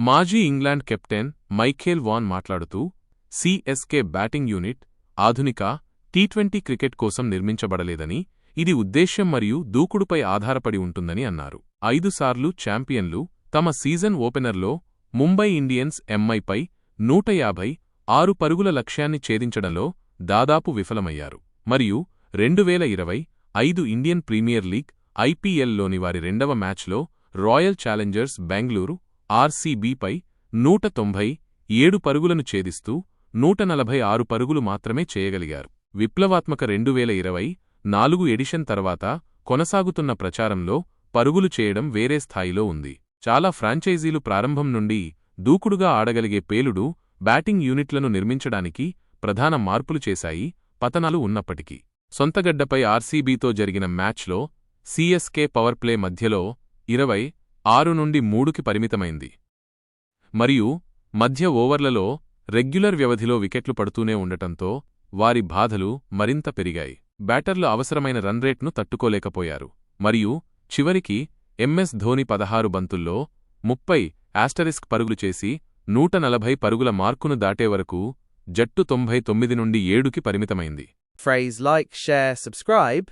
మాజీ England captain Michael van మాట్లాడుతూ, CSK batting unit ఆధునిక టీ20 క్రికెట్ కోసం నిర్మించబడలేదని, ఇది ఉద్దేశ్యం మరియు దూకుడుపై ఆధారపడి ఉంటుందని అన్నారు. 5 సార్లు ఛాంపియన్లు తమ సీజన్ ఓపెనర్లో ముంబై ఇండియన్స్ ఎంఐపై 156 పరుగుల లక్ష్యాన్ని ఛేదించడంలో దాదాపు విఫలమయ్యారు మరియు 2025 ఇండియన్ ప్రీమియర్ లీగ్ ఐపీఎల్లోని వారి రెండవ మ్యాచ్లో రాయల్ ఛాలెంజర్స్ బెంగళూరు ఆర్సీబీపై 197 పరుగులను ఛేదిస్తూ 146 పరుగులు మాత్రమే చేయగలిగారు. విప్లవాత్మక 2024 ఎడిషన్ తర్వాత కొనసాగుతున్న ప్రచారంలో పరుగులు చేయడం వేరే స్థాయిలో ఉంది. చాలా ఫ్రాంచైజీలు ప్రారంభం నుండి దూకుడుగా ఆడగలిగే పేలుడు బ్యాటింగ్ యూనిట్లను నిర్మించడానికి ప్రధాన మార్పులు చేశాయి. పతనాలు ఉన్నప్పటికీ సొంతగడ్డపై ఆర్సీబీతో జరిగిన మ్యాచ్లో సీఎస్కే పవర్ప్లే మధ్యలో 26 నుండి 3కి పరిమితమైంది మరియు మధ్య ఓవర్లలో రెగ్యులర్ వ్యవధిలో వికెట్లు పడుతూనే ఉండటంతో వారి బాధలు మరింత పెరిగాయి. బ్యాటర్లు అవసరమైన రన్రేట్ను తట్టుకోలేకపోయారు మరియు చివరికి ఎంఎస్ ధోని 16 బంతుల్లో 30 పరుగులు చేసి 140 పరుగుల మార్కును దాటే వరకు జట్టు 99 నుండి 7కి పరిమితమైంది. Phrase like, share, subscribe.